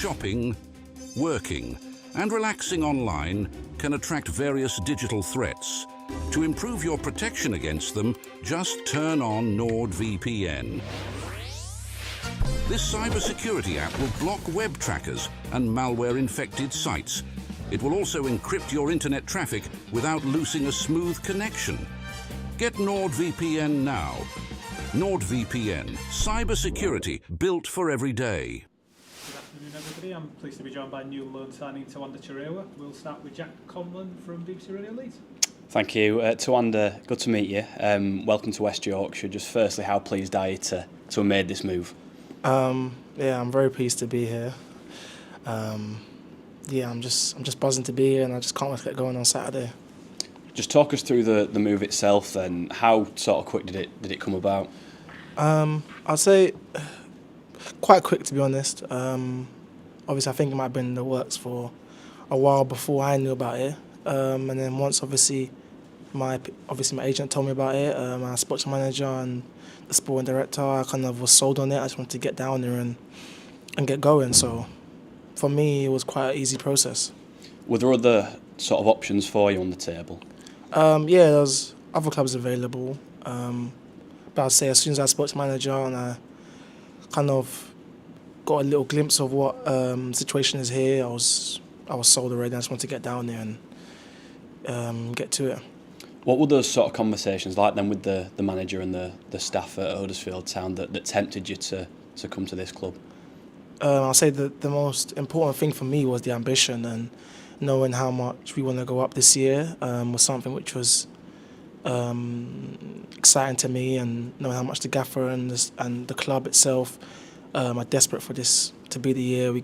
shopping, working, and relaxing online can attract various digital threats. To improve your protection against them, just turn on NordVPN. This cybersecurity app will block web trackers and malware-infected sites. It will also encrypt your internet traffic without losing a smooth connection. Get NordVPN now. NordVPN, cybersecurity built for every day. Good afternoon, everybody. I'm pleased to be joined by new loan signing Tawanda Chirewa. We'll start with Jack Conlon from BBC Radio Leeds. Thank you. Tawanda, good to meet you. Welcome to West Yorkshire. Just firstly, how pleased are you to have made this move? Yeah, I'm very pleased to be here. Yeah, I'm just buzzing to be here, and I just can't wait to get going on Saturday. Just talk us through the move itself then. How sort of quick did it come about? I'd say quite quick, to be honest. Obviously, I think it might have been in the works for a while before I knew about it. And then once obviously my agent told me about it, I spoke to the manager and the sporting director. I kind of was sold on it. I just wanted to get down there and get going. So for me, it was quite an easy process. Were there other sort of options for you on the table? Yeah, there was other clubs available. But I'd say as soon as I spoke to the manager and I kind of got a little glimpse of what situation is here, I was sold already. I just wanted to get down there and get to it. What were those sort of conversations like then with the manager and the staff at Huddersfield Town that tempted you to come to this club? I'll say that the most important thing for me was the ambition, and knowing how much we want to go up this year was something which was exciting to me, and knowing how much the gaffer and the club itself are desperate for this to be the year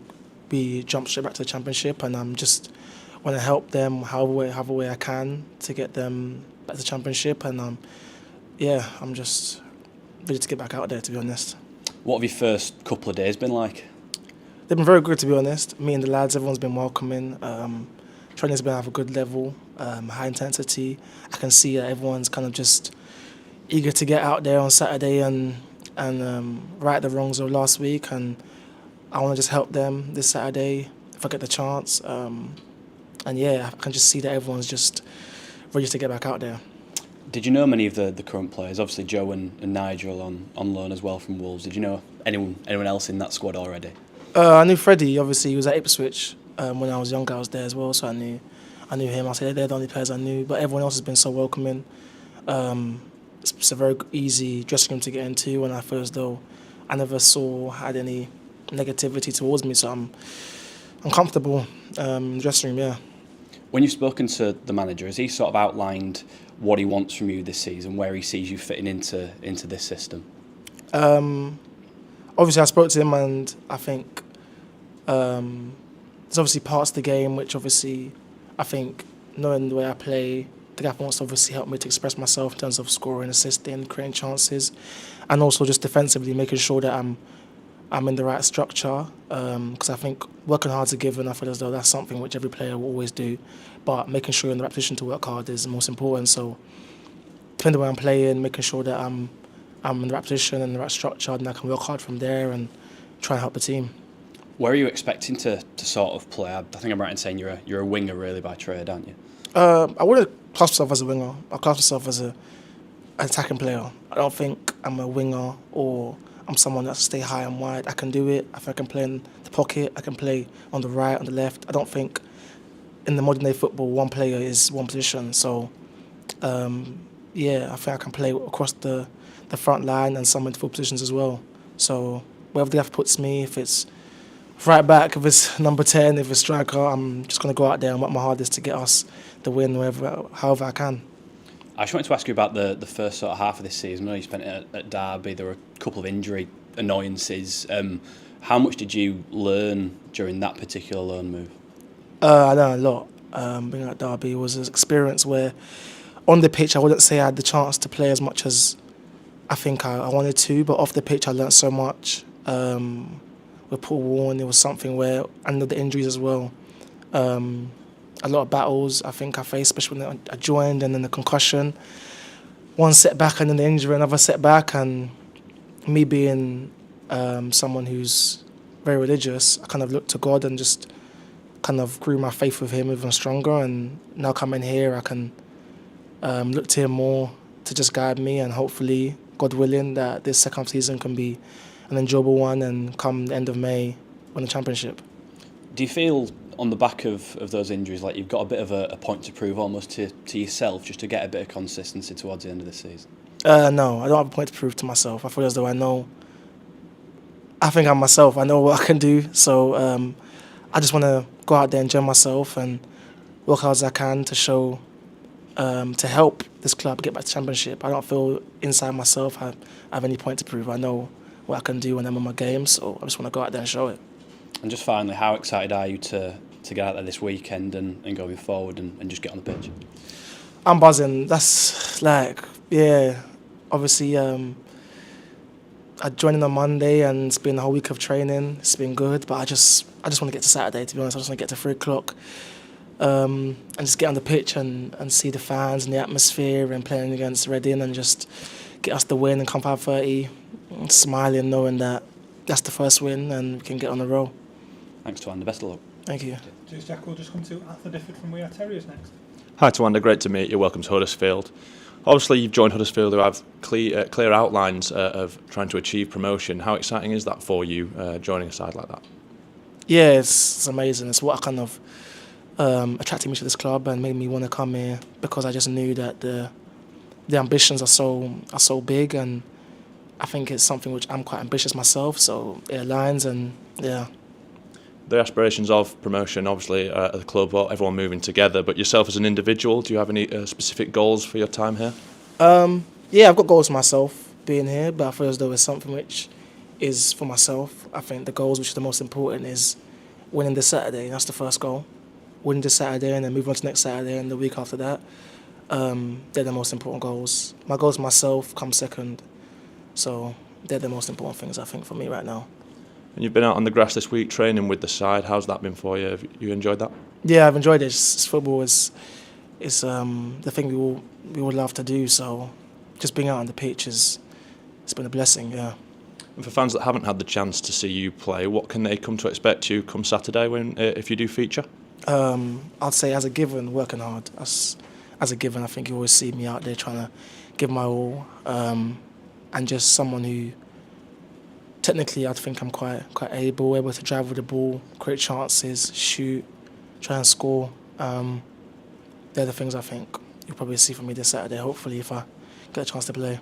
we jump straight back to the Championship, and I'm just want to help them however way I can to get them back to the Championship, and I'm just ready to get back out there, to be honest. What have your first couple of days been like? They've been very good, to be honest. Me and the lads, everyone's been welcoming. Training's been at a good level, high intensity. I can see that everyone's kind of just eager to get out there on Saturday and right the wrongs of last week. And I want to just help them this Saturday if I get the chance. And yeah, I can just see that everyone's just ready to get back out there. Did you know many of the current players? Obviously, Joe and Nigel on loan as well from Wolves. Did you know anyone else in that squad already? I knew Freddie. Obviously, he was at Ipswich when I was younger. I was there as well, so I knew him. I said they're the only players I knew, but everyone else has been so welcoming. It's a very easy dressing room to get into, and I feel as though I never had any negativity towards me. So I'm comfortable in the dressing room. Yeah. When you've spoken to the manager, has he sort of outlined what he wants from you this season, where he sees you fitting into this system? Obviously, I spoke to him, and I think there's obviously parts of the game which obviously I think, knowing the way I play, the gaffer wants to obviously help me to express myself in terms of scoring, assisting, creating chances, and also just defensively making sure that I'm in the right structure. Because I think working hard is a given. I feel as though that's something which every player will always do, but making sure you're in the right position to work hard is the most important. So depending on where I'm playing, making sure that I'm in the right position and the right structure, and I can work hard from there and try and help the team. Where are you expecting to sort of play? I think I'm right in saying you're a winger really by trade, aren't you? I wouldn't class myself as a winger. I class myself as an attacking player. I don't think I'm a winger or I'm someone that stay high and wide. I can do it. I think I can play in the pocket. I can play on the right, on the left. I don't think in the modern day football one player is one position. So I think I can play across the front line and some midfield positions as well. So wherever the gaffer puts me, if it's right back, if it's number 10, if it's striker, I'm just going to go out there and work my hardest to get us the win however I can. I just wanted to ask you about the first sort of half of this season. I know you spent it at Derby. There were a couple of injury annoyances. How much did you learn during that particular loan move? I learned a lot. Being at Derby was an experience where on the pitch I wouldn't say I had the chance to play as much as I think I wanted to, but off the pitch I learned so much. With Paul Warren, it was something where, under the injuries as well, a lot of battles I think I faced, especially when I joined, and then the concussion. One setback and then the injury, another setback, and me being someone who's very religious, I kind of looked to God and just kind of grew my faith with Him even stronger. And now coming here, I can look to Him more to just guide me, and hopefully, God willing, that this second season can be an enjoyable one and come the end of May win the championship. Do you feel on the back of those injuries like you've got a bit of a point to prove almost to yourself just to get a bit of consistency towards the end of the season? No, I don't have a point to prove to myself. I feel as though I think I'm myself. I know what I can do. So I just want to go out there and enjoy myself and work hard as I can to show, to help this club get back to championship. I don't feel inside myself I have any point to prove. I know what I can do when I'm on my game, so I just want to go out there and show it. And just finally, how excited are you to get out there this weekend and going forward and just get on the pitch? I'm buzzing. That's obviously I joined in on Monday and it's been a whole week of training. It's been good, but I just want to get to Saturday, to be honest. I just want to get to 3 o'clock and just get on the pitch and see the fans and the atmosphere and playing against Reading and just get us the win and come 5:30, smiling, knowing that that's the first win and we can get on the roll. Thanks, Tawanda. Best of luck. Thank you. Cheers, Jack. We'll just come to Arthur Difford from We Are Terriers next. Hi Tawanda, great to meet you. Welcome to Huddersfield. Obviously you've joined Huddersfield who have clear outlines of trying to achieve promotion. How exciting is that for you, joining a side like that? Yeah, it's amazing. It's what kind of attracted me to this club and made me want to come here, because I just knew that the ambitions are so big, and I think it's something which I'm quite ambitious myself, so it aligns. And yeah. The aspirations of promotion, obviously, at the club, everyone moving together, but yourself as an individual, do you have any specific goals for your time here? Yeah, I've got goals for myself being here, but I feel as though it's something which is for myself. I think the goals which are the most important is winning this Saturday. That's the first goal. Winning this Saturday and then moving on to next Saturday and the week after that. They're the most important goals. My goals for myself come second. So they're the most important things, I think, for me right now. And you've been out on the grass this week training with the side. How's that been for you? Have you enjoyed that? Yeah, I've enjoyed it. Football is the thing we all love to do. So just being out on the pitch it's been a blessing. Yeah. And for fans that haven't had the chance to see you play, what can they come to expect you come Saturday if you do feature? I'd say as a given, working hard. As a given, I think you always see me out there trying to give my all, and just someone who technically I think I'm quite able to drive with the ball, create chances, shoot, try and score. They're the things I think you'll probably see from me this Saturday, hopefully, if I get a chance to play.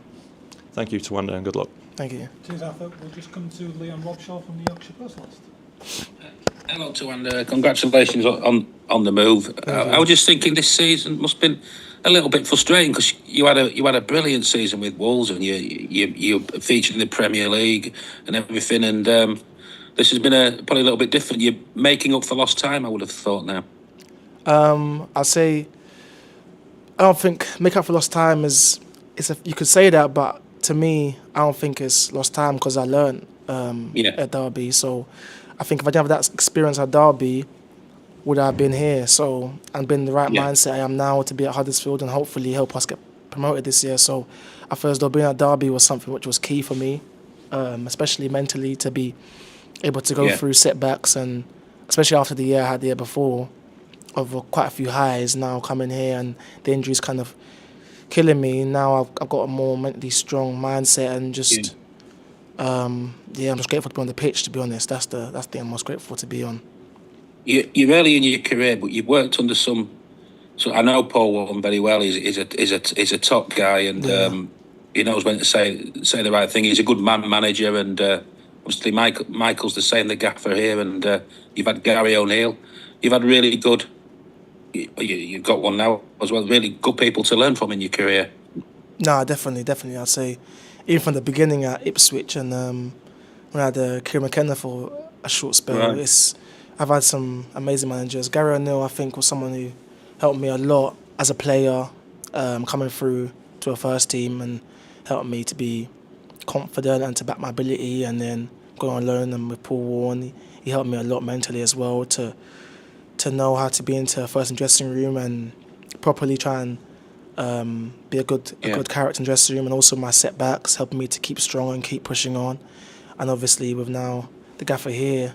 Thank you, Tawanda, and good luck. Thank you. Cheers, Arthur. We'll just come to Leon Robshaw from the Yorkshire Post list. Hello, Tawanda. Congratulations on the move. I was just thinking this season must have been a little bit frustrating because you had a brilliant season with Wolves and you featured in the Premier League and everything, and this has been probably a little bit different. You're making up for lost time, I would have thought now. I'd say I don't think make up for lost time you could say that, but to me I don't think it's lost time because I learned at Derby. So I think if I didn't have that experience at Derby, would I have been here? So and been in the right mindset I am now to be at Huddersfield and hopefully help us get promoted this year. So I feel as though being at Derby was something which was key for me, especially mentally, to be able to go through setbacks, and especially after the year I had the year before of quite a few highs. Now coming here and the injuries kind of killing me. Now I've got a more mentally strong mindset and just I'm just grateful to be on the pitch, to be honest. That's the thing I'm most grateful to be on. You're early in your career, but you've worked under some. So I know Paul Walton very well. He's a top guy, and he knows when to say the right thing. He's a good manager, and obviously Michael's the same, the gaffer here, and you've had Gary O'Neill. You've had really good. You've got one now as well. Really good people to learn from in your career. No, definitely. I'd say even from the beginning at Ipswich, and when I had Kieran McKenna for a short spell, I've had some amazing managers. Gary O'Neill, I think, was someone who helped me a lot as a player, coming through to a first team, and helped me to be confident and to back my ability, and then go on loan. And with Paul Warren, he helped me a lot mentally as well to know how to be into a first dressing room and properly try and be a good character in dressing room, and also my setbacks helping me to keep strong and keep pushing on. And obviously with now the gaffer here.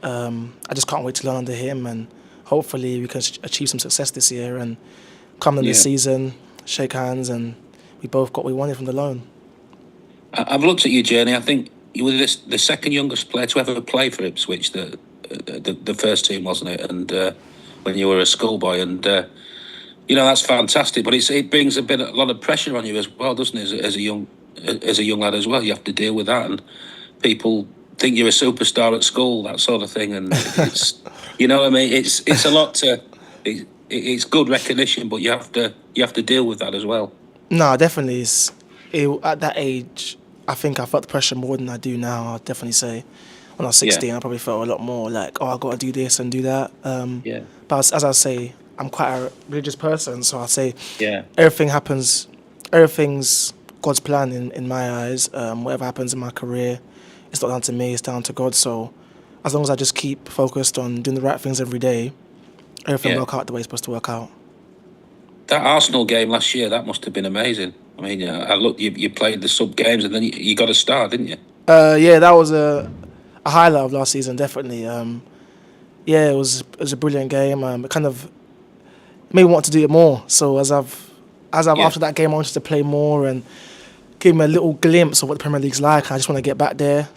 I just can't wait to learn under him, and hopefully we can achieve some success this year and come in the season, shake hands, and we both got what we wanted from the loan. I've looked at your journey. I think you were the second youngest player to ever play for Ipswich, the first team, wasn't it? And when you were a schoolboy, and that's fantastic. But it brings a lot of pressure on you as well, doesn't it? As a young lad as well, you have to deal with that, and people think you're a superstar at school, that sort of thing. And it's, you know what I mean? It's a lot to. It's good recognition, but you have to deal with that as well. No, definitely. At that age, I think I felt the pressure more than I do now. I'd definitely say. When I was 16, I probably felt a lot more like, I got to do this and do that. But as I say, I'm quite a religious person, so I say everything's God's plan in my eyes. Whatever happens in my career, it's not down to me, it's down to God. So as long as I just keep focused on doing the right things every day, everything will work out the way it's supposed to work out. That Arsenal game last year, that must have been amazing. I mean, I looked, you played the sub games and then you got a start, didn't you? That was a highlight of last season, definitely. It was a brilliant game. It kind of made me want to do it more. So after that game, I wanted to play more and give me a little glimpse of what the Premier League's like. I just want to get back there.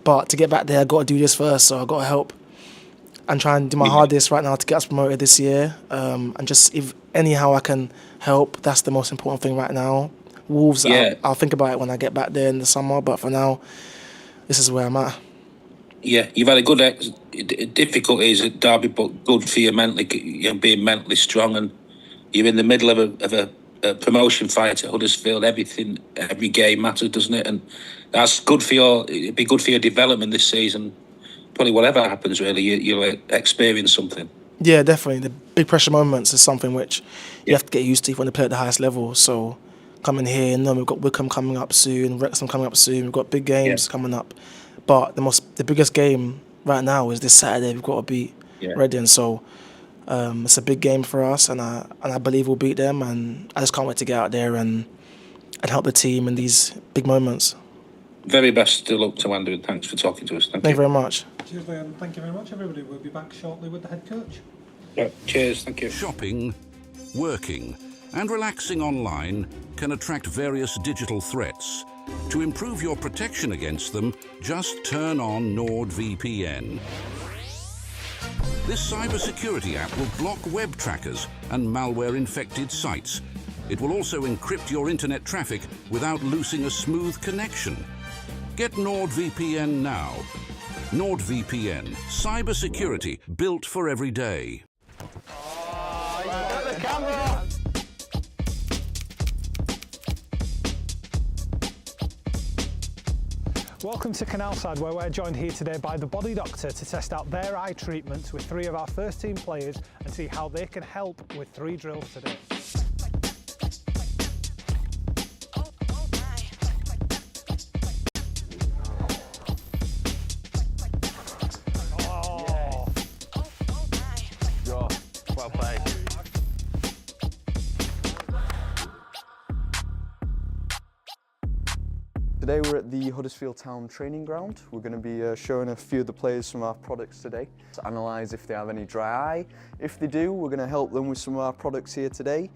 But to get back there, I got to do this first. So I got to help and try and do my hardest right now to get us promoted this year. And just if anyhow I can help, that's the most important thing right now. Wolves, I'll think about it when I get back there in the summer. But for now, this is where I'm at. Yeah, you've had a good difficulties at Derby, but good for you mentally, being mentally strong, and you're in the middle of a promotion fight at Huddersfield. Every game matters, doesn't it? And that's good for it'd be good for your development this season. Probably whatever happens, really, you'll experience something. Yeah, definitely. The big pressure moments is something which you have to get used to if you want to play at the highest level. So coming here, we've got Wickham coming up soon, Wrexham coming up soon. We've got big games coming up. But the biggest game right now is this Saturday. We've got to beat Reading. So it's a big game for us, and I believe we'll beat them. And I just can't wait to get out there and help the team in these big moments. Very best of luck to Tawanda, and thanks for talking to us. Thank you very much. Cheers, Liam. Thank you very much, everybody. We'll be back shortly with the head coach. Yeah, cheers, thank you. Shopping, working, and relaxing online can attract various digital threats. To improve your protection against them, just turn on NordVPN. This cybersecurity app will block web trackers and malware-infected sites. It will also encrypt your internet traffic without losing a smooth connection. Get NordVPN now. NordVPN, cybersecurity built for every day. Oh, you got the camera! Welcome to Canalside, where we're joined here today by the Body Doctor to test out their eye treatments with 3 of our first team players and see how they can help with 3 drills today. Well played. Today we're at the Huddersfield Town training ground. We're going to be showing a few of the players some of our products today to analyse if they have any dry eye. If they do, we're going to help them with some of our products here today,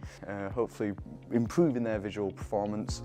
hopefully improving their visual performance.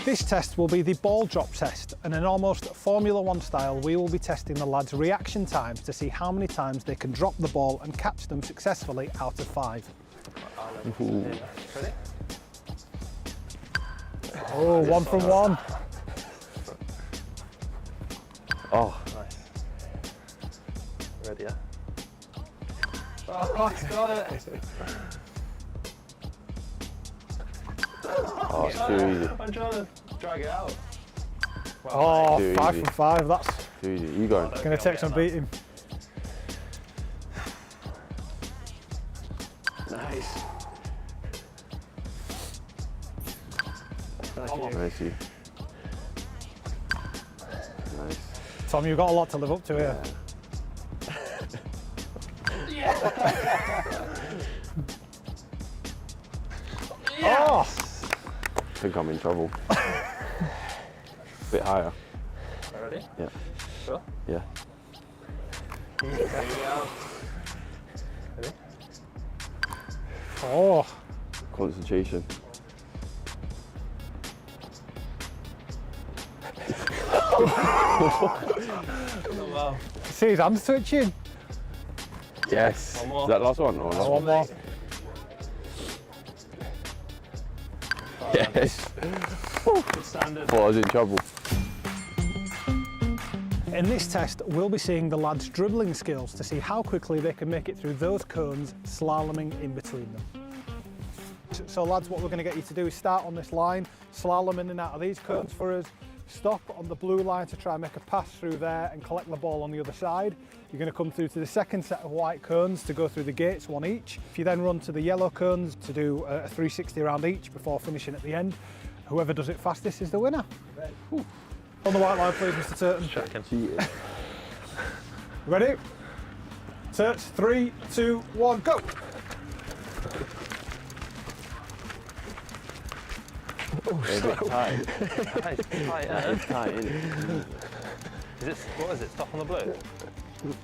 This test will be the ball drop test, and in almost Formula 1 style we will be testing the lads' reaction times to see how many times they can drop the ball and catch them successfully out of 5. Ooh. Ready? Oh, 1 from 1. Oh, Nice. Ready, yeah? Oh, he's got it! oh, it's too easy. I'm trying to drag it out. Oh, Too 5 easy. from 5. That's Too easy. You go. going to take some beating. Nice. Nice. You. Nice. Tom, you've got a lot to live up to here. Oh! I think I'm in trouble. Bit higher. Ready? Yeah. Sure. Yeah. Oh! Concentration. See his hands twitching. Yes. One more. Is that last one? Or last One more. Yes. Good standard. Thought I was in trouble. In this test, we'll be seeing the lads' dribbling skills to see how quickly they can make it through those cones, slaloming in between them. So lads, what we're going to get you to do is start on this line, slalom in and out of these cones for us, stop on the blue line to try and make a pass through there and collect the ball on the other side. You're going to come through to the second set of white cones to go through the gates, one each. If you then run to the yellow cones to do a 360 around each before finishing at the end, whoever does it fastest is the winner. On the white line, please, Mr. Turton. Checking. Ready? Turts, 3, 2, 1, go! A bit tight. Tight, It's tight, isn't it? Is it, what is it, stop on the blue?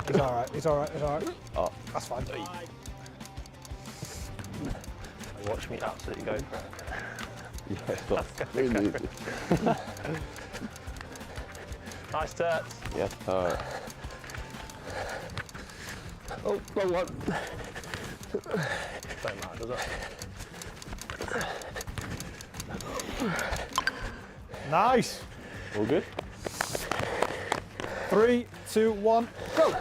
He's alright, he's alright, he's alright. Oh. That's fine. Watch me absolutely go for it. Yeah, stop. Really. Nice turts. Yes, tight. Oh, wrong one. Don't matter, does it? Nice! All good? 3, 2, 1, go!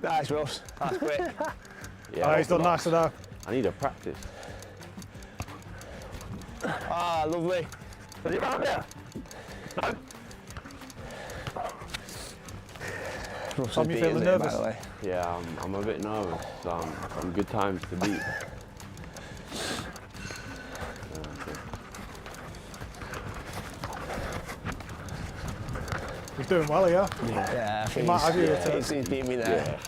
Nice, Ross. That's quick. Yeah. Oh, he's done nicer now. I need a practice. Ah, lovely. Is it round here? No. Ross Tom, is you beating feeling it, nervous? by the way. Yeah, I'm a bit nervous. Some good times to beat. He's doing well here. Yeah, I think might have you yeah, to- he's beating me there.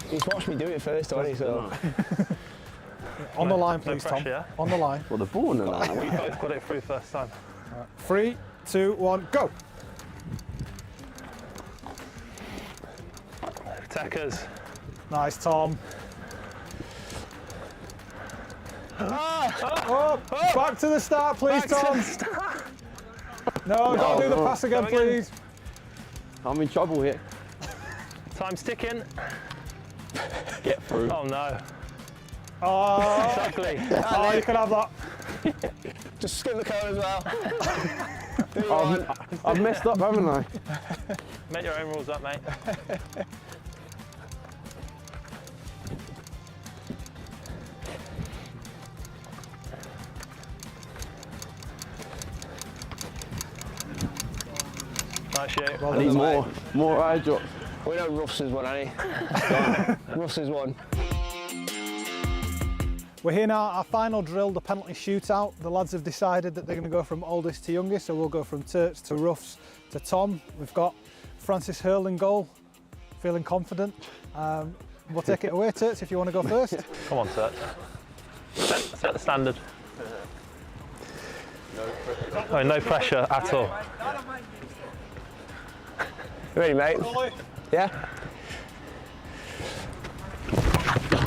He's watched me do it first, hasn't he? So. On the line, No please, Tom. pressure, yeah? On the line. Well, the ball in the line. We both got it through first time. 3, 2, 1, go! Techers. Nice, Tom. Oh, back to the start, please, Tom. No, don't do the pass again, Going in. please. I'm in trouble here. Time's ticking. Get through. Oh no. Oh, It's ugly. oh, you can have that. Just skip the cone as well. I've messed up, haven't I? Make your own rules up, mate. Nice shoot. I need more eye drops. We know Ruffs is one, ain't he? Ruffs is one. We're here now, our final drill, the penalty shootout. The lads have decided that they're going to go from oldest to youngest, so we'll go from Turts to Ruffs to Tom. We've got Francis Hurl in goal, feeling confident. We'll take it away, Turts, if you want to go first. Come on, Turt. Set the standard. Oh, no pressure at all. You ready, mate? Yeah?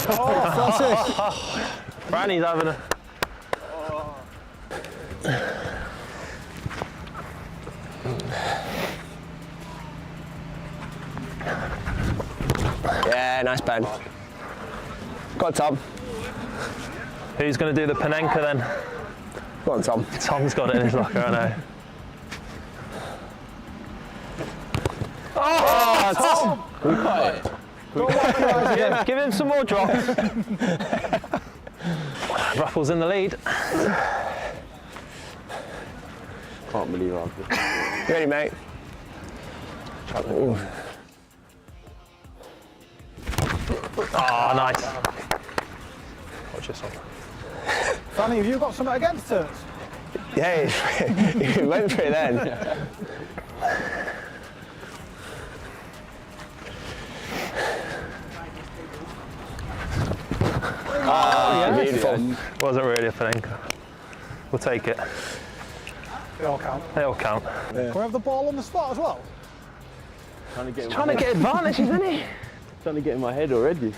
Oh, Francis! Branny's having a... Yeah, nice bend. Go on, Tom. Who's going to do the Panenka then? Go on, Tom. Tom's got it in his locker, I know. Tom! Go wipe your eyes again. Give him some more drops. Ruffles in the lead. Can't believe I've just... You ready, mate? Ooh. Oh, nice. Watch this one. Fanny, have you got something against turns? Yeah, he went for it then. Beautiful. Wasn't really a Panenka. We'll take it. They all count. They all count. Can we have the ball on the spot as well? Trying to Get advantages, isn't he? Trying to get in my head already.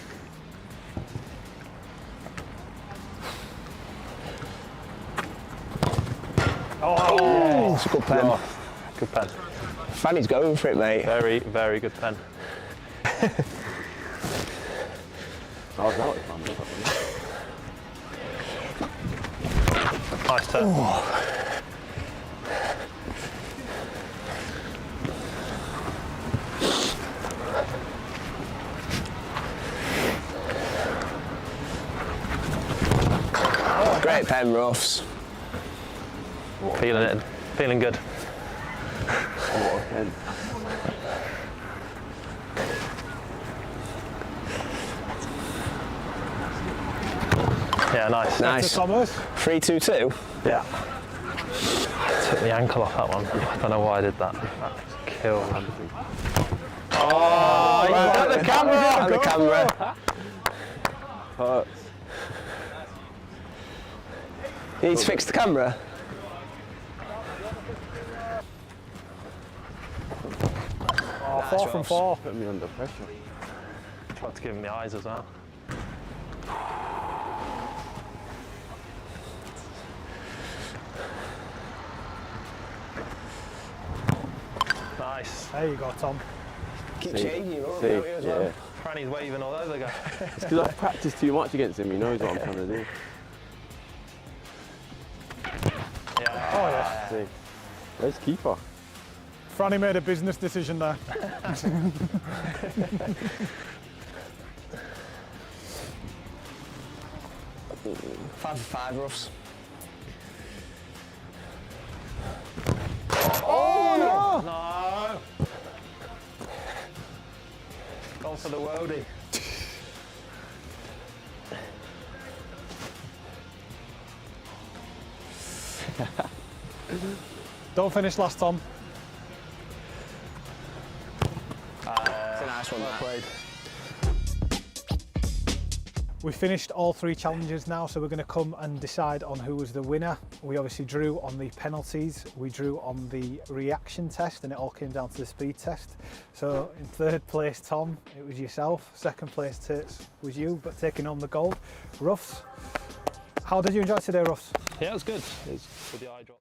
Oh, it's a good pen. Oh, good pen. Fanny's going for it, mate. Very, very good pen. Oh, that was fun. Nice turn. Great pen, Ruffs. Feeling it. Feeling good. What a pen. Yeah, nice. Nice. Thomas. 3-2-2. Yeah. Took the ankle off that one. I don't know why I did that. That killed me. Oh, you got the camera! Got the camera. Hurts. You need to fix the camera. Oh, 4 from 4. Put me under pressure. Tried to give him the eyes as well. Nice. There you go, Tom. Keep changing your own, See, don't you, as well? yeah. Franny's waving all over the guy. It's because I've practiced too much against him. He knows what I'm trying to do. Yeah. Oh, yeah. See. Where's keeper? Franny made a business decision there. 5 for 5, Ruffs. Oh, no! No! Gone for the worldie. Don't finish last, Tom. It's a nice one, that. Played. We finished all 3 challenges now, so we're going to come and decide on who was the winner. We obviously drew on the penalties, we drew on the reaction test, and it all came down to the speed test. So in 3rd place, Tom, it was yourself. 2nd place, Tits, was you, but taking home the gold. Ruffs, how did you enjoy today, Ruffs? Yeah, it was good. It was with the eye drop.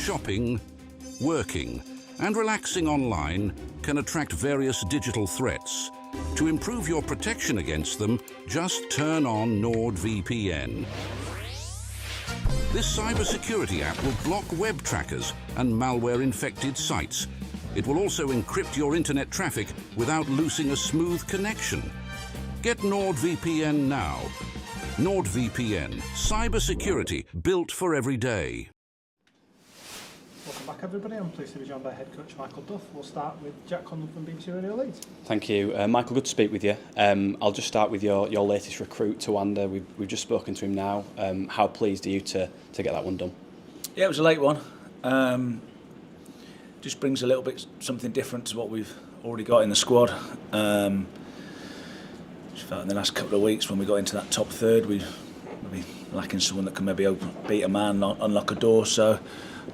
shopping, working, and relaxing online can attract various digital threats. To improve your protection against them, just turn on NordVPN. This cybersecurity app will block web trackers and malware-infected sites. It will also encrypt your internet traffic without losing a smooth connection. Get NordVPN now. NordVPN, cybersecurity built for every day. Welcome back, everybody. I'm pleased to be joined by head coach Michael Duff. We'll start with Jack Conlon from BBC Radio Leeds. Thank you. Michael, good to speak with you. I'll just start with your latest recruit, Tawanda. We've just spoken to him now. How pleased are you to get that one done? Yeah, it was a late one. Just brings a little bit something different to what we've already got in the squad. Just felt in the last couple of weeks when we got into that top third, we maybe lacking someone that can maybe beat a man, unlock a door. So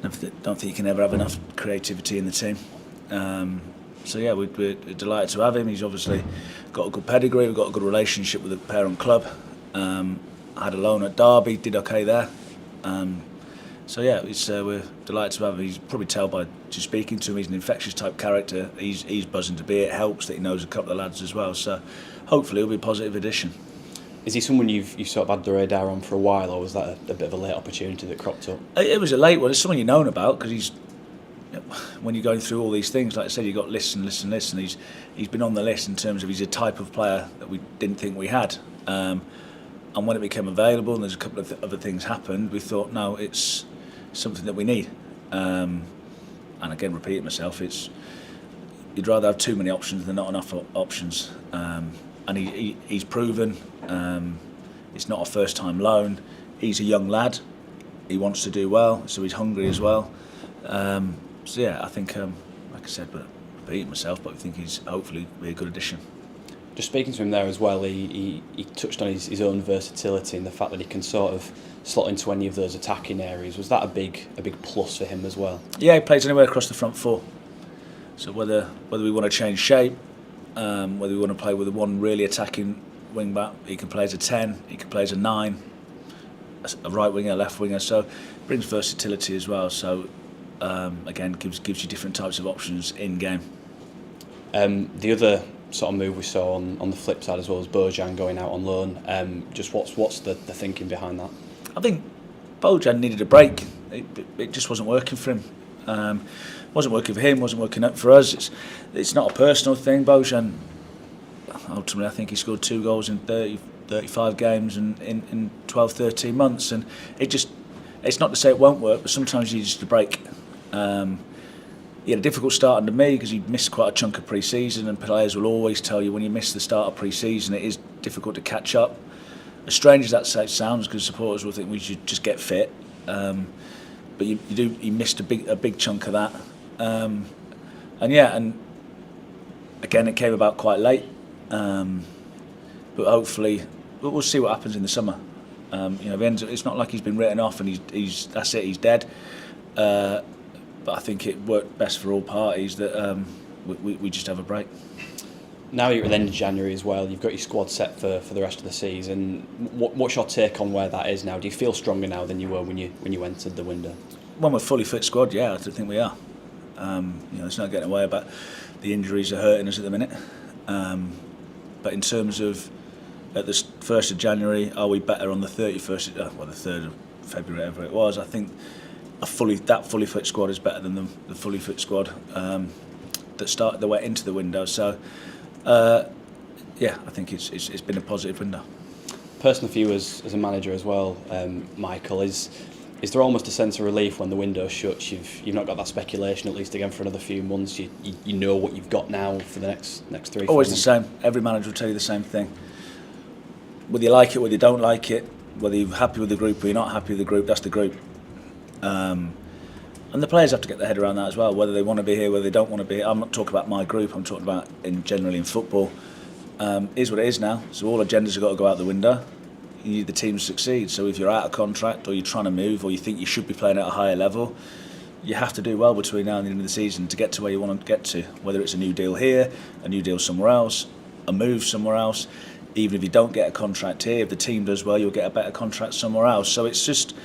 I don't think you can ever have enough creativity in the team. So yeah, we're delighted to have him. He's obviously got a good pedigree. We've got a good relationship with the parent club. I had a loan at Derby, did okay there. So yeah, we're delighted to have him. He's probably tell by just speaking to him, he's an infectious type character. He's buzzing to be. It helps that he knows a couple of lads as well. So hopefully he'll be a positive addition. Is he someone you've sort of had the radar on for a while, or was that a bit of a late opportunity that cropped up? It was a late one. It's someone you've known about because when you're going through all these things, like I said, you've got lists and lists and lists, and he's been on the list in terms of he's a type of player that we didn't think we had. And when it became available and there's a couple of other things happened, we thought, no, it's something that we need. And again, repeating myself, you'd rather have too many options than not enough options. And he's proven. It's not a first-time loan. He's a young lad. He wants to do well, so he's hungry as well. So yeah, I think, like I said, but repeating myself, but I think he's hopefully be a good addition. Just speaking to him there as well, he touched on his own versatility and the fact that he can sort of slot into any of those attacking areas. Was that a big plus for him as well? Yeah, he plays anywhere across the front four. So whether we want to change shape, whether we want to play with one really attacking wing back, he can play as a 10, he can play as a 9, a right winger, a left winger. So brings versatility as well. So again, gives you different types of options in game. The other sort of move we saw on the flip side as well as Bojan going out on loan. Just what's the thinking behind that? I think Bojan needed a break. It just wasn't working for him. Wasn't working for him, wasn't working up for us. It's not a personal thing. Bojan, ultimately, I think he scored 2 goals in 35 games and in 12, 13 months. And it's not to say it won't work, but sometimes you need just a break. He had a difficult start under me because he missed quite a chunk of pre-season, and players will always tell you when you miss the start of pre-season, it is difficult to catch up. As strange as that sounds, because supporters will think we should just get fit, but he missed a big chunk of that, and again it came about quite late, but hopefully we'll see what happens in the summer. It's not like he's been written off and he's dead. But I think it worked best for all parties that we just have a break. Now you're at the end of January as well, you've got your squad set for the rest of the season. What's your take on where that is now? Do you feel stronger now than you were when you entered the window? When we're a fully fit squad, yeah, I think we are. There's no getting away about the injuries are hurting us at the minute. But in terms of at the 1st of January, are we better on the 31st, the 3rd of February, whatever it was? I think that fully fit squad is better than the fully fit squad that went into the window. So, I think it's been a positive window. Personally for you as a manager as well, Michael, is there almost a sense of relief when the window shuts? You've not got that speculation at least again for another few months. You know what you've got now for the next 3 Always 4 the same. Every manager will tell you the same thing. Whether you like it, whether you don't like it, whether you're happy with the group or you're not happy with the group, that's the group. And the players have to get their head around that as well, whether they want to be here, whether they don't want to be here. I'm not talking about my group, I'm talking about generally in football. Is what it is now, so all agendas have got to go out the window. You need the team to succeed, so if you're out of contract or you're trying to move or you think you should be playing at a higher level, you have to do well between now and the end of the season to get to where you want to get to, whether it's a new deal here, a new deal somewhere else, a move somewhere else. Even if you don't get a contract here, if the team does well, you'll get a better contract somewhere else. So it's just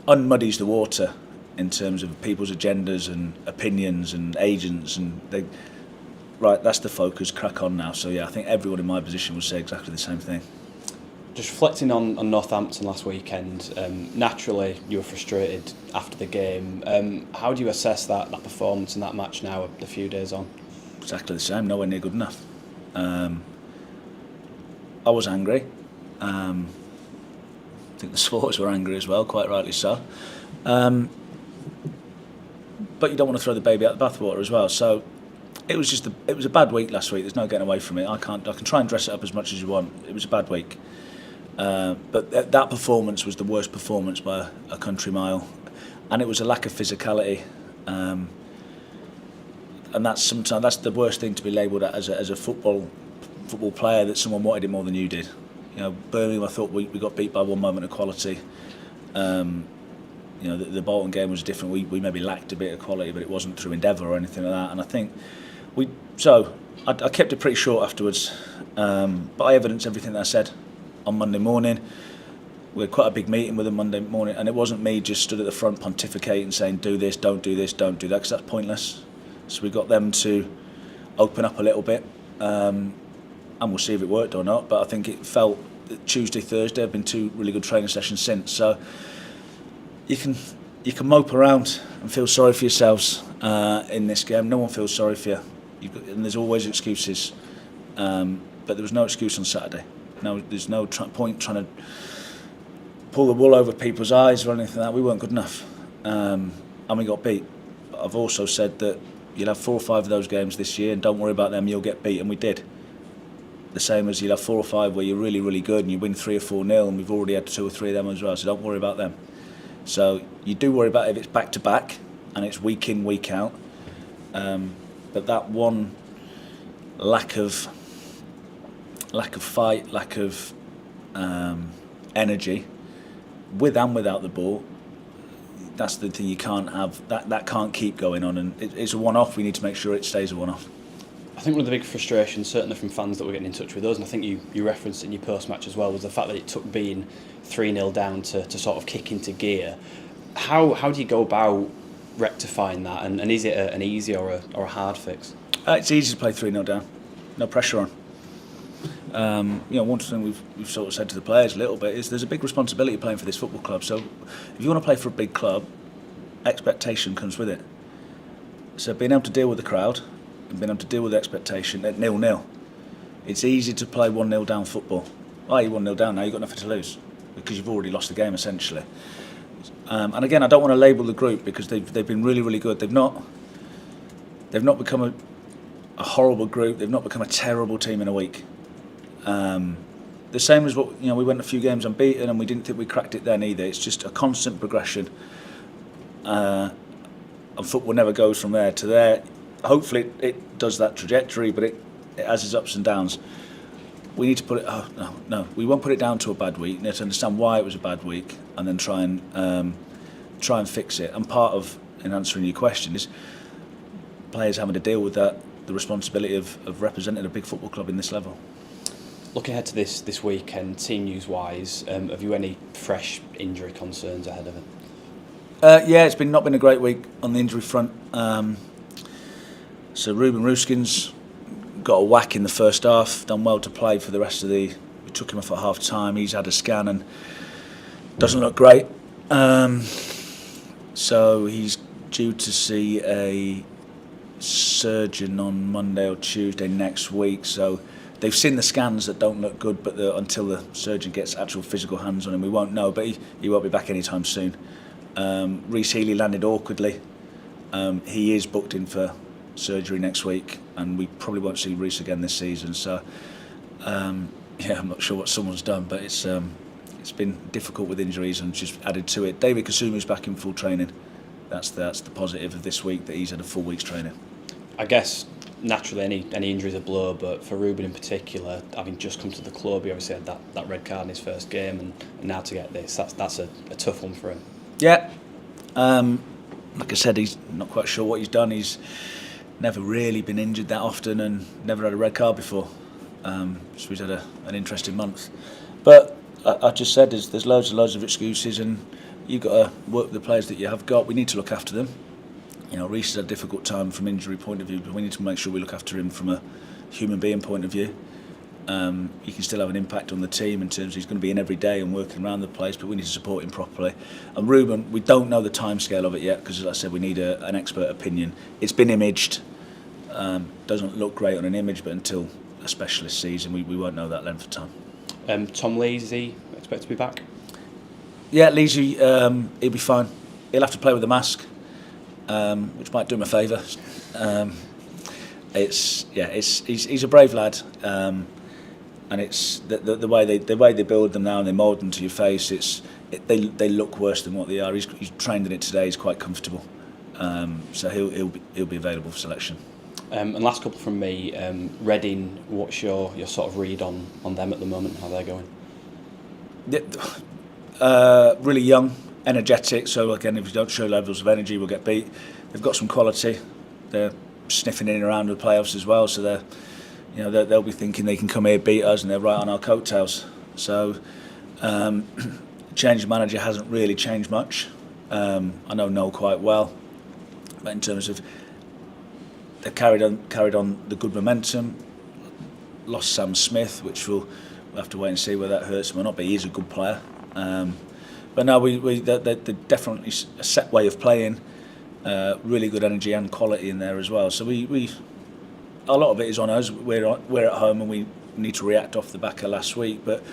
unmuddies the water in terms of people's agendas and opinions and agents, and they, right, that's the focus, crack on now. So yeah, I think everyone in my position would say exactly the same thing. Just reflecting on Northampton last weekend, naturally you were frustrated after the game. How do you assess that performance in that match now, a few days on? Exactly the same, nowhere near good enough. I was angry. I think the supporters were angry as well, quite rightly so. But you don't want to throw the baby out the bathwater as well. So it was a bad week last week. There's no getting away from it. I can try and dress it up as much as you want. It was a bad week. But that performance was the worst performance by a country mile, and it was a lack of physicality. And that's the worst thing to be labelled as a football player, that someone wanted it more than you did. You know, Birmingham, I thought we got beat by one moment of quality. You know, the Bolton game was different. We maybe lacked a bit of quality, but it wasn't through endeavour or anything like that. And I think I kept it pretty short afterwards, but I evidenced everything that I said on Monday morning. We had quite a big meeting with them Monday morning, and it wasn't me just stood at the front pontificating saying do this, don't do this, don't do that, because that's pointless. So we got them to open up a little bit, and we'll see if it worked or not. But I think it felt that Tuesday, Thursday have been two really good training sessions since. So you can mope around and feel sorry for yourselves in this game. No one feels sorry for you, and there's always excuses. But there was no excuse on Saturday. No, there's no point trying to pull the wool over people's eyes or anything like that. We weren't good enough, and we got beat. But I've also said that you'll have 4 or 5 of those games this year, and don't worry about them, you'll get beat, and we did. The same as you'll have 4 or 5 where you're really, really good and you win 3 or 4-0, and we've already had 2 or 3 of them as well, so don't worry about them. So you do worry about if it's back to back and it's week in, week out, but that one lack of fight, lack of energy, with and without the ball, that's the thing you can't have. That can't keep going on, and it's a one-off. We need to make sure it stays a one-off. I think one of the big frustrations, certainly from fans that were getting in touch with us, and I think you referenced it in your post-match as well, was the fact that it took being 3-0 down to sort of kick into gear. How do you go about rectifying that, and is it an easy or a hard fix? It's easy to play 3-0 down, no pressure on. You know, one thing we've sort of said to the players a little bit is there's a big responsibility playing for this football club. So if you want to play for a big club, expectation comes with it. So being able to deal with the crowd and being able to deal with the expectation at 0-0, it's easy to play 1-0 down football. Oh, you're 1-0 down now, you've got nothing to lose because you've already lost the game essentially. And again, I don't want to label the group because they've been really, really good. They've not become a horrible group. They've not become a terrible team in a week. The same as what, you know, we went a few games unbeaten and we didn't think we cracked it then either. It's just a constant progression, and football never goes from there to there. Hopefully it does that trajectory, but it has its ups and downs. We need to put it. Oh no, we won't put it down to a bad week. We need to understand why it was a bad week and then try and fix it. And part of in answering your question is players having to deal with that, the responsibility of representing a big football club in this level. Looking ahead to this weekend, team news wise, have you any fresh injury concerns ahead of it? Yeah, it's not been a great week on the injury front. So Ruben Ruskin's got a whack in the first half, done well to play for the rest of we took him off at half time. He's had a scan and doesn't look great. So he's due to see a surgeon on Monday or Tuesday next week. So they've seen the scans that don't look good, but until the surgeon gets actual physical hands on him, we won't know. But he won't be back anytime soon. Reece Healy landed awkwardly. He is booked in for surgery next week, and we probably won't see Reece again this season. So, yeah, I'm not sure what someone's done, but it's been difficult with injuries, and just added to it, David Kasumi's back in full training. That's the positive of this week, that he's had a full week's training. I guess naturally any injury's a blow, but for Ruben in particular, having just come to the club, he obviously had that red card in his first game, and now to get this, that's a tough one for him. Yeah, like I said, he's not quite sure what he's done. He's never really been injured that often and never had a red card before. So he's had an interesting month. But I just said there's loads and loads of excuses, and you've got to work with the players that you have got. We need to look after them. You know, Reece has had a difficult time from injury point of view, but we need to make sure we look after him from a human being point of view. He can still have an impact on the team in terms of he's going to be in every day and working around the place, but we need to support him properly. And Ruben, we don't know the timescale of it yet because, as I said, we need an expert opinion. It's been imaged. Doesn't look great on an image, but until a specialist sees him, we won't know that length of time. Tom Lees, is he expected to be back? Yeah, Leesy, he'll be fine. He'll have to play with a mask, which might do him a favour. He's a brave lad, and it's the way they build them now and they mould them to your face. They look worse than what they are. He's trained in it today. He's quite comfortable, so he'll be available for selection. And last couple from me, Reading. What's your sort of read on them at the moment? How they're going? Really young, energetic. So again, if you don't show levels of energy, we'll get beat. They've got some quality. They're sniffing in and around the playoffs as well. So they'll be thinking they can come here, beat us, and they're right on our coattails. So change of manager hasn't really changed much. I know Noel quite well, but in terms of they carried on the good momentum. Lost Sam Smith, which we'll have to wait and see whether that hurts him or not. But he is a good player. But no, they're definitely a set way of playing. Really good energy and quality in there as well. So we a lot of it is on us. We're at home and we need to react off the back of last week. But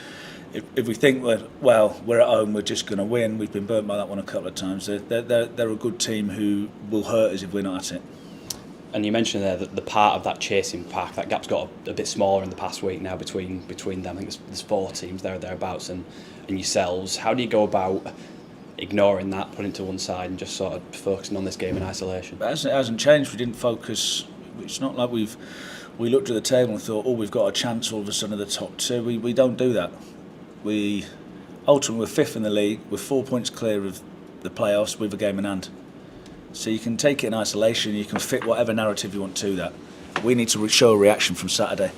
if we think we're at home, we're just going to win. We've been burnt by that one a couple of times. They're a good team who will hurt us if we're not at it. And you mentioned there that the part of that chasing pack, that gap's got a bit smaller in the past week now between them. I think there's 4 teams thereabouts and yourselves. How do you go about ignoring that, putting it to one side and just sort of focusing on this game in isolation? It hasn't changed. We didn't focus. It's not like we looked at the table and thought, we've got a chance all of a sudden of the top 2. We don't do that. We ultimately we're 5th in the league. We're 4 points clear of the playoffs with a game in hand. So you can take it in isolation. You can fit whatever narrative you want to that. We need to show a reaction from Saturday.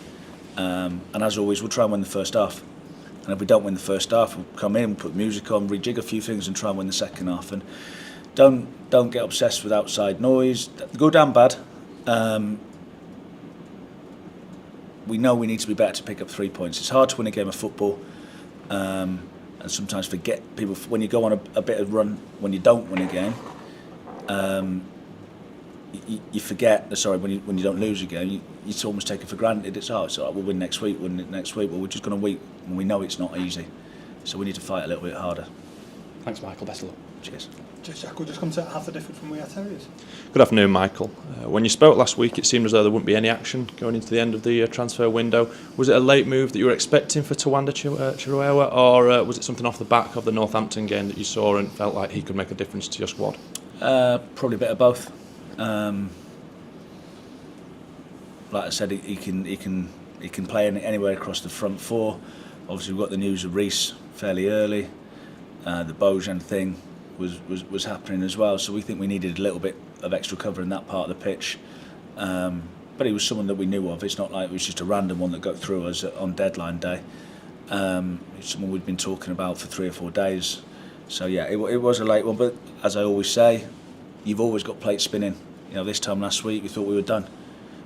And as always, we'll try and win the first half. And if we don't win the first half, we'll come in, put music on, rejig a few things and try and win the second half. And don't get obsessed with outside noise, good and bad. We know we need to be better to pick up 3 points. It's hard to win a game of football, and sometimes forget people when you go on a bit of run when you don't win a game. You forget. Sorry, when you don't lose a game, you almost take it for granted. It's we'll win next week. Well, we're just going to win, and we know it's not easy. So we need to fight a little bit harder. Thanks, Michael. Best of luck. Cheers. Jack, we'll just come to half the difference from we are terriers. Good afternoon, Michael. When you spoke last week, it seemed as though there wouldn't be any action going into the end of the transfer window. Was it a late move that you were expecting for Tawanda Chirewa, or was it something off the back of the Northampton game that you saw and felt like he could make a difference to your squad? Probably a bit of both. Like I said, he can play anywhere across the front 4. Obviously, we've got the news of Reece fairly early. The Bojan thing was happening as well, so we think we needed a little bit of extra cover in that part of the pitch. But he was someone that we knew of. It's not like it was just a random one that got through us on deadline day. It's someone we'd been talking about for 3 or 4 days. So yeah, it was a late one. But as I always say, you've always got plates spinning. This time last week we thought we were done.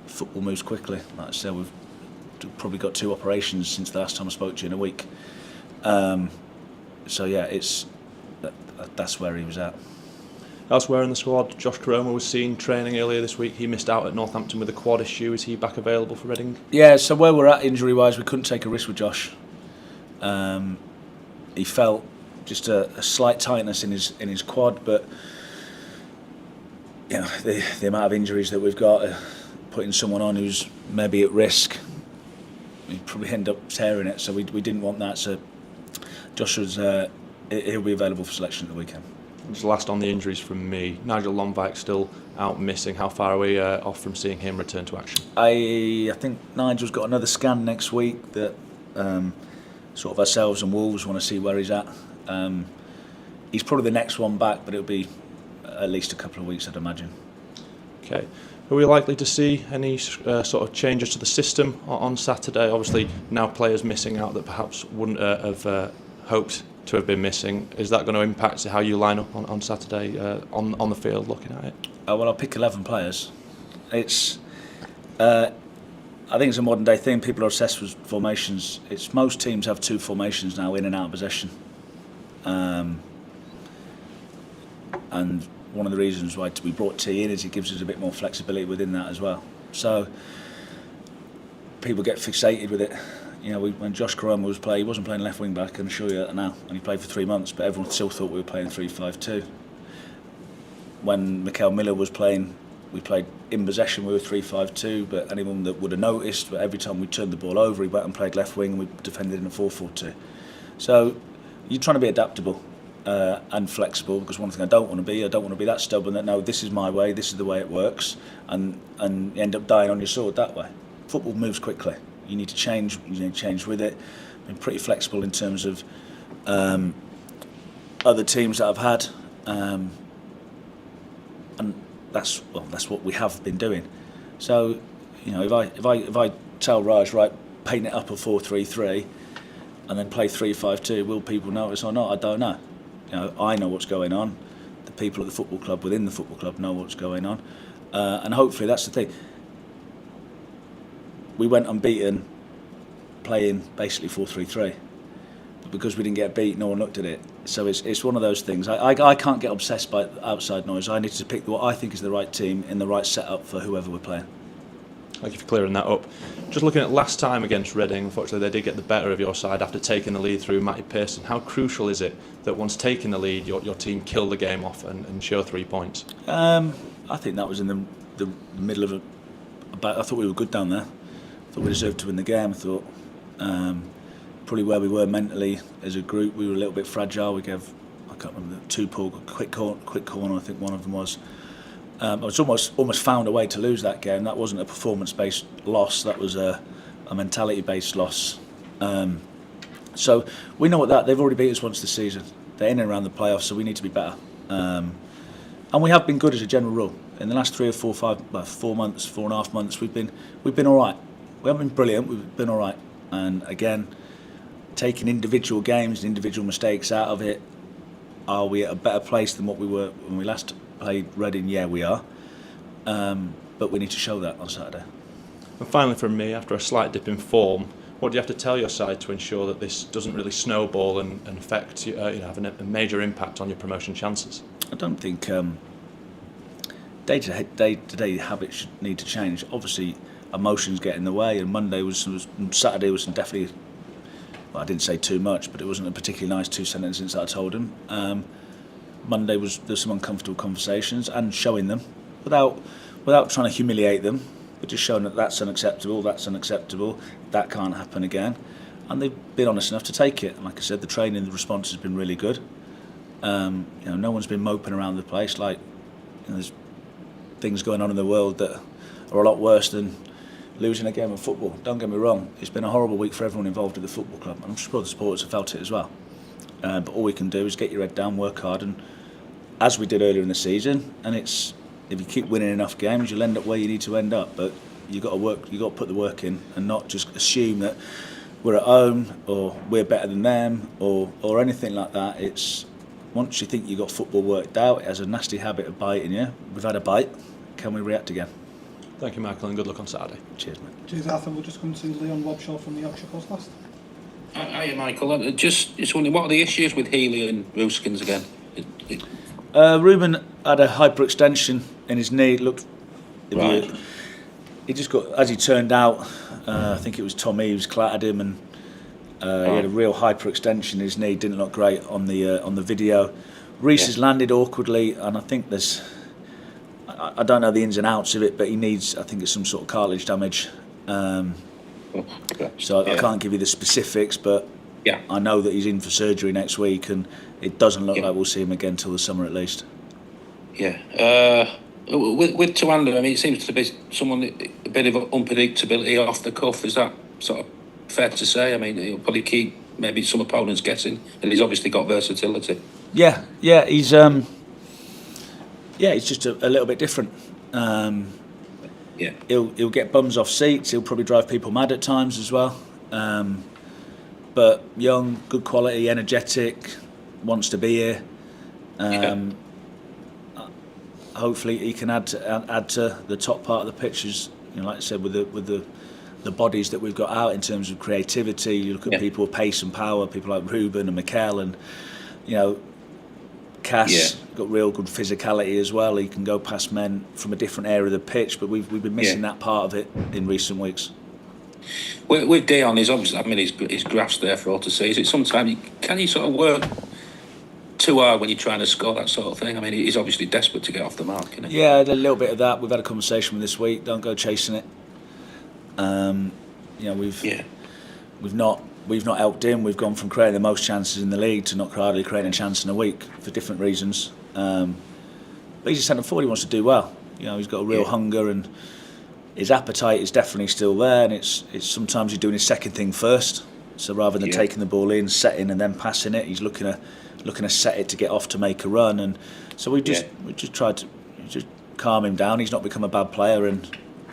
Football moves quickly. Like I said, we've probably got 2 operations since the last time I spoke to you in a week. So yeah, that's where he was at. Elsewhere in the squad, Josh Caroma was seen training earlier this week. He missed out at Northampton with a quad issue. Is he back available for Reading? Yeah, so where we're at injury-wise, we couldn't take a risk with Josh. He felt just a slight tightness in his quad, but the amount of injuries that we've got, putting someone on who's maybe at risk, he'd probably end up tearing it. So we didn't want that. So Josh was he'll be available for selection at the weekend. Just last on the injuries from me, Nigel Lomvik still out missing. How far are we off from seeing him return to action? I think Nigel's got another scan next week that sort of ourselves and Wolves want to see where he's at. He's probably the next one back, but it'll be at least a couple of weeks, I'd imagine. Okay. Are we likely to see any sort of changes to the system on Saturday? Obviously, now players missing out that perhaps wouldn't have hoped to have been missing. Is that going to impact how you line up on Saturday on the field, looking at it? Well, I'll pick 11 players. It's, I think it's a modern day thing. People are obsessed with formations. Most teams have 2 formations now, in and out of possession. And one of the reasons why we brought T in is it gives us a bit more flexibility within that as well. So people get fixated with it. You know, when Josh Caroma was playing, he wasn't playing left wing back, I can assure you that now, and he played for 3 months, but everyone still thought we were playing 3-5-2. When Mikel Miller was playing, we played in possession, we were 3-5-2, but anyone that would have noticed, but every time we turned the ball over, he went and played left wing and we defended in a 4-4-2. So you're trying to be adaptable and flexible, because one thing I don't want to be that stubborn that, no, this is my way, this is the way it works, and you end up dying on your sword that way. Football moves quickly. You need to change with it. Been pretty flexible in terms of other teams that I've had, and that's what we have been doing. So, you know, if I tell Raj, right, paint it up a 4-3-3 and then play 3-5-2, will people notice or not? I don't know. You know, I know what's going on. The people at the football club, within the football club, know what's going on, and hopefully that's the thing. We went unbeaten playing basically 4-3-3, but because we didn't get beat, no one looked at it. So it's one of those things. I can't get obsessed by outside noise. I need to pick what I think is the right team in the right setup for whoever we're playing. Thank you for clearing that up. Just looking at last time against Reading, unfortunately they did get the better of your side after taking the lead through Matty Pearson. How crucial is it that once taking the lead, your team kill the game off and show 3 points? I think that was in the middle of I thought we were good down there. I thought we deserved to win the game. I thought probably where we were mentally as a group, we were a little bit fragile. We gave, I can't remember, 2 poor quick corner, I think one of them was. I was almost found a way to lose that game. That wasn't a performance-based loss. That was a mentality-based loss. So we know what they've already beat us once this season. They're in and around the playoffs, so we need to be better. And we have been good as a general rule. In the last 3 or 4, 4 months, 4.5 months, we've been all right. We haven't been brilliant. We've been all right. And again, taking individual games, individual mistakes out of it, are we at a better place than what we were when we last played Reading? Yeah, we are. But we need to show that on Saturday. And finally from me, after a slight dip in form, what do you have to tell your side to ensure that this doesn't really snowball and affect have a major impact on your promotion chances? I don't think day-to-day habits should need to change. Obviously, emotions get in the way, and Saturday was definitely, well, I didn't say too much, but it wasn't a particularly nice 2 sentences that I told him. Monday there's some uncomfortable conversations, and showing them without trying to humiliate them, but just showing that that's unacceptable, that can't happen again, and they've been honest enough to take it. And like I said, the training, the response has been really good. No one's been moping around the place like there's things going on in the world that are a lot worse than losing a game of football. Don't get me wrong, it's been a horrible week for everyone involved at the football club, and I'm sure the supporters have felt it as well. But all we can do is get your head down, work hard, and as we did earlier in the season, and if you keep winning enough games, you'll end up where you need to end up. But you've got to put the work in, and not just assume that we're at home or we're better than them or anything like that. It's once you think you've got football worked out, it has a nasty habit of biting you. We've had a bite. Can we react again? Thank you, Michael, and good luck on Saturday. Cheers, mate. Cheers, Arthur. We'll just come to Leon Wobshaw from the Yorkshire Post last. Hiya, Michael. Just wondering, what are the issues with Healy and Rooskins again? Ruben had a hyperextension in his knee. It looked. Right. He just got, as he turned out, I think it was Tom Eaves clattered him, and he had a real hyperextension in his knee. Didn't look great on the video. Reece has landed awkwardly, and I think there's. I don't know the ins and outs of it, but he needs. I think it's some sort of cartilage damage. So I can't give you the specifics, but I know that he's in for surgery next week, and it doesn't look like we'll see him again till the summer at least. Yeah. With Tawanda, I mean, it seems to be someone a bit of unpredictability off the cuff. Is that sort of fair to say? I mean, he'll probably keep maybe some opponents guessing, and he's obviously got versatility. Yeah, he's just a little bit different. He'll get bums off seats. He'll probably drive people mad at times as well. but young, good quality, energetic, wants to be here. Hopefully he can add to the top part of the pitch, as like I said, with the bodies that we've got out in terms of creativity. You look at people with pace and power, people like Ruben and Mikel, and Cass got real good physicality as well. He can go past men from a different area of the pitch, but we've been missing that part of it in recent weeks. With Dion, he's obviously, I mean, his graph's there for all to see. Is it sometimes can you sort of work too hard when you're trying to score, that sort of thing? I mean, he's obviously desperate to get off the mark, isn't he? Yeah, a little bit of that. We've had a conversation with this week. Don't go chasing it. We've not helped him. We've gone from creating the most chances in the league to not hardly creating a chance in a week for different reasons. But he's a centre forward. He wants to do well. He's got a real hunger, and his appetite is definitely still there. And it's sometimes he's doing his second thing first. So rather than taking the ball in, setting, and then passing it, he's looking to set it to get off to make a run. And so we just tried to just calm him down. He's not become a bad player in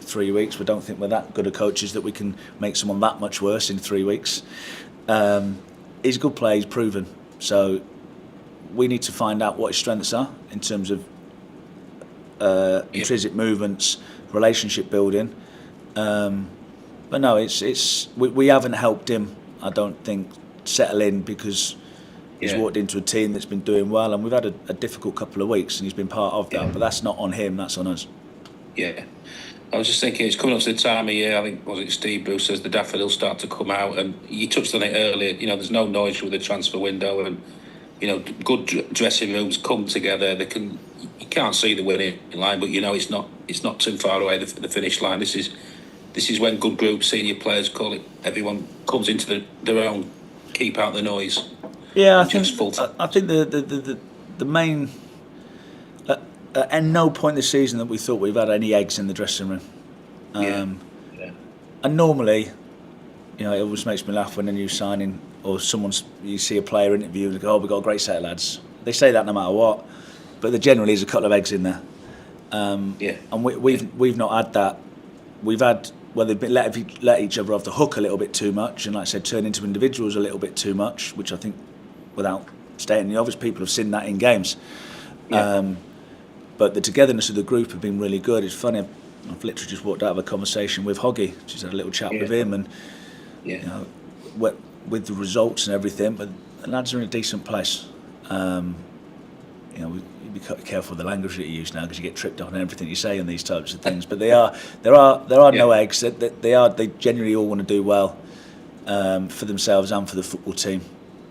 3 weeks. We don't think we're that good at coaches that we can make someone that much worse in 3 weeks. He's a good player, he's proven. So we need to find out what his strengths are in terms of intrinsic movements, relationship building. But no, we haven't helped him, I don't think, settle in, because he's walked into a team that's been doing well, and we've had a difficult couple of weeks, and he's been part of that. But that's not on him, that's on us. Yeah. I was just thinking, it's coming up to the time of year, I think, was it Steve Bruce says the daffodils start to come out, and you touched on it earlier, there's no noise with the transfer window, and, good dressing rooms come together. You can't see the winning line, but it's not too far away, the finish line. This is when good groups, senior players, call it, everyone comes into their own, keep out the noise. Yeah, I think the main... At no point this season that we thought we've had any eggs in the dressing room. And normally, it always makes me laugh when a new signing or you see a player interview and go, "Oh, we've got a great set of lads." They say that no matter what, but there generally is a couple of eggs in there. And we've not had that. We've had they've been let each other off the hook a little bit too much, and like I said, turn into individuals a little bit too much, which I think, without stating the obvious, people have seen that in games. But the togetherness of the group have been really good. It's funny, I've literally just walked out of a conversation with Hoggy, just had a little chat with him, and with the results and everything, but the lads are in a decent place. You be careful with the language that you use now, because you get tripped on everything you say on these types of things. But there are no eggs. They genuinely all want to do well for themselves and for the football team.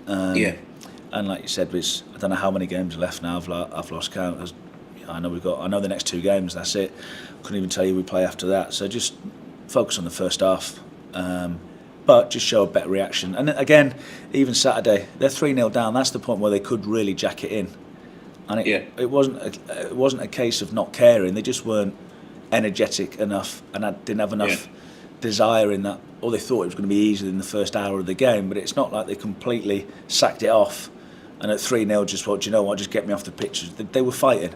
And like you said, I don't know how many games are left now. I've lost count. I know the next 2 games. That's it. Couldn't even tell you we play after that. So just focus on the first half, but just show a better reaction. And again, even Saturday, they're 3-0 down. That's the point where they could really jack it in. And it wasn't a case of not caring. They just weren't energetic enough, and didn't have enough desire in that. Or they thought it was going to be easier in the first hour of the game. But it's not like they completely sacked it off. And at 3-0, just thought, you know what, just get me off the pitch. They were fighting.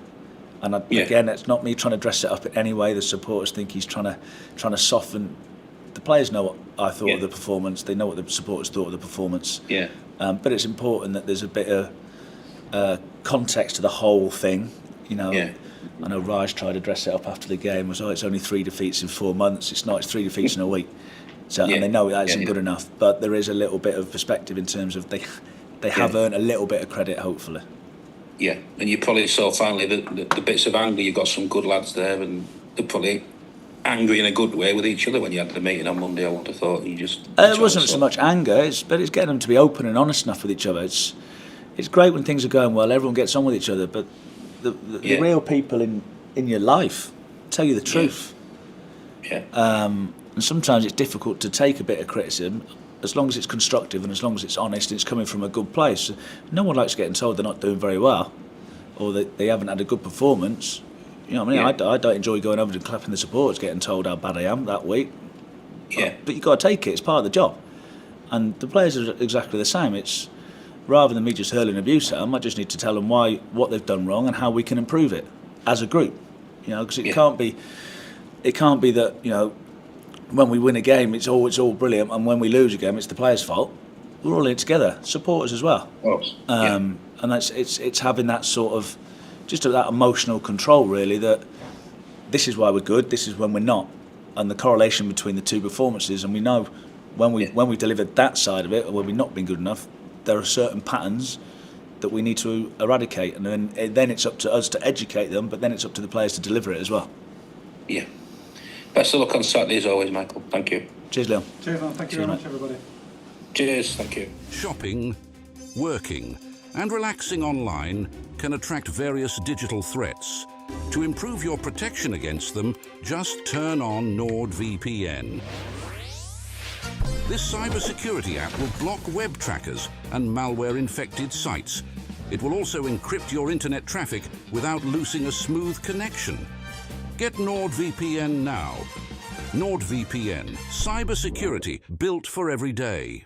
And again, it's not me trying to dress it up in any way. The supporters think he's trying to soften. The players know what I thought of the performance. They know what the supporters thought of the performance. But it's important that there's a bit of context to the whole thing. I know Raj tried to dress it up after the game. It's only 3 defeats in 4 months. It's not. It's 3 defeats in a week. So and they know that isn't good enough. But there is a little bit of perspective in terms of they have earned a little bit of credit, hopefully. Yeah, and you probably saw finally the bits of anger. You've got some good lads there, and they're probably angry in a good way with each other when you had the meeting on Monday. I would have thought you just. It wasn't so much anger, but it's getting them to be open and honest enough with each other. It's great when things are going well. Everyone gets on with each other, but the real people in your life tell you the truth. And sometimes it's difficult to take a bit of criticism, as long as it's constructive and as long as it's honest and it's coming from a good place. No one likes getting told they're not doing very well, or that they haven't had a good performance. I don't enjoy going over and clapping the supporters, getting told how bad I am that week. But you've got to take it. It's part of the job. And the players are exactly the same. It's rather than me just hurling abuse at them, I just need to tell them what they've done wrong and how we can improve it as a group. Because it can't be that when we win a game it's all brilliant, and when we lose a game it's the players' fault. we're all in it together. Supporters as well. Yeah. And it's having that sort of just that emotional control, really. That this is why we're good. This is when we're not, and the correlation between the two performances. And we know when we delivered that side of it, or when we've not been good enough, there are certain patterns that we need to eradicate, and then it's up to us to educate them. But then it's up to the players to deliver it as well. Yeah. Best of luck on Saturday as always, Michael. Thank you. Cheers, Leon. Cheers, man. Thank you very much, everybody. Cheers. Thank you. Shopping, working, and relaxing online can attract various digital threats. To improve your protection against them, just turn on NordVPN. This cybersecurity app will block web trackers and malware-infected sites. It will also encrypt your internet traffic without losing a smooth connection. Get NordVPN now. NordVPN, cybersecurity built for every day.